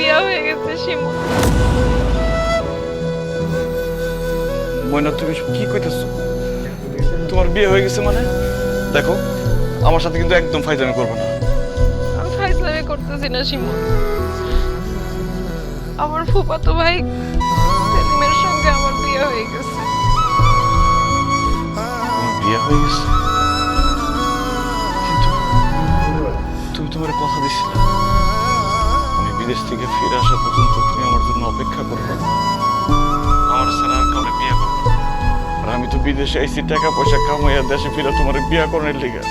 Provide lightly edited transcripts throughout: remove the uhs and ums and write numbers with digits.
বিয়ে হয়ে গেছে শিমুল। ময়না তুমি কি কইতেছো? তোমার বিয়ে হয়ে গেছে মানে? দেখো আমার সাথে কিন্তু একদম ফাইজলামি করবে না। আমি ফাইজলামি করতেছি না শিমুল। আমার ফুফাতো ভাই সেলিমের সঙ্গে আমার বিয়ে হয়ে গেছে। তোমার বিয়ে হয়ে গেছে? কিন্তু তুমি তোমার কথা দিছিলে আমি বিদেশ থেকে ফিরে আসা পর্যন্ত তুমি আমার জন্য অপেক্ষা করবে, আমার ছাড়া আর কাউকে বিয়ে করবে না। আর আমি তো বিদেশে আইছি টাকা পয়সা কামাইয়া দেশে ফিরে তোমার বিয়ে করার লিগে।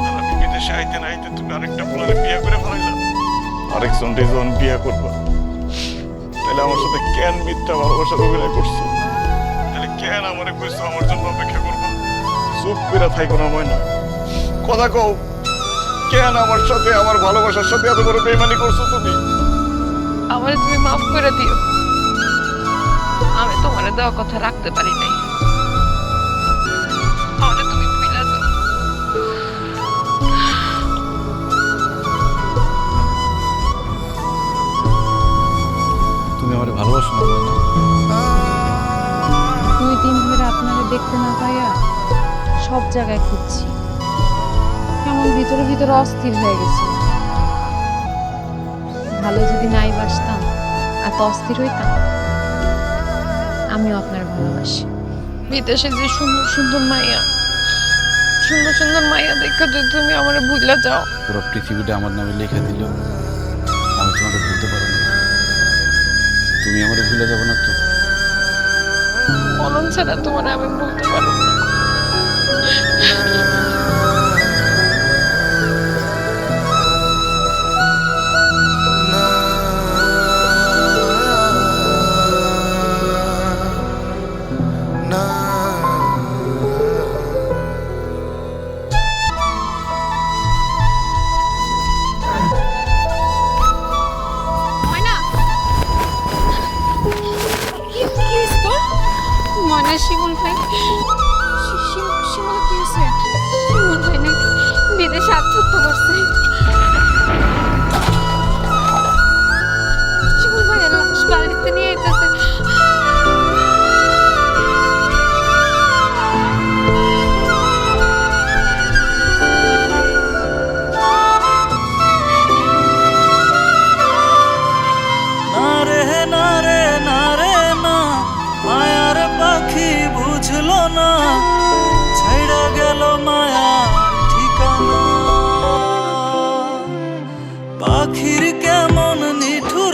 আর আমি বিদেশে আইতে না আইতে তুমি আরেকটা পোলারে বিয়ে করে ফেলাইলা, আরেকজন যখন বিয়ে করবা। তাহলে আমার সাথে কেন মিথ্যা ভালোবাসার অভিনয় করছো? তাহলে কেন আমারে কইছো আমার জন্য অপেক্ষা করবা? চুপ করে থাইকো না ময়না, কথা কও। কেন আমার সাথে আমার ভালোবাসার সাথে এত বড় বেইমানি করছো তুমি? আমার তুমি মাফ করে দিও, আমি তোমার দেওয়া কথা রাখতে পারি নাই। আমারে তুমি ভুলে যাও। তুমি আমারে ভালোবাসো না ময়না? 2 দিন ধরে আপনাকে দেখতে না পাইয়া সব জায়গায় খুঁজছি, কেমন ভিতরে ভিতরে অস্থির হয়ে গেছে। ভালো যদি নাই বাসতাম, এত অস্থির হইতাম? আমিও আপনার ভালোবাসি। বিদেশে যে সুন্দর সুন্দর মাইয়া, সুন্দর সুন্দর মাইয়া দেখে যদি তুমি আমার ভুলে যাও। পুরো পৃথিবীটা আমার নামে লেখা দিল, আমি তোমাকে ভুলতে পারবো না। তুমি আমারে ভুলে যাবো না তো? মনন ছাড়া তোমার আমি বলতে পারবো না। ময়না, শিমুল ভাই, শিমুল কি হয়েছে? শিমুল ভাই নাকি বিদেশে আত্মহত্যা করছে? শিমুল ভাইয়ের লাশ বাড়িতে নিয়ে আইতেছে। মায়ার পাখি বুঝলো না, ছেড়ে গেল মায়ার ঠিকানা। পাখির কেমন নিঠুর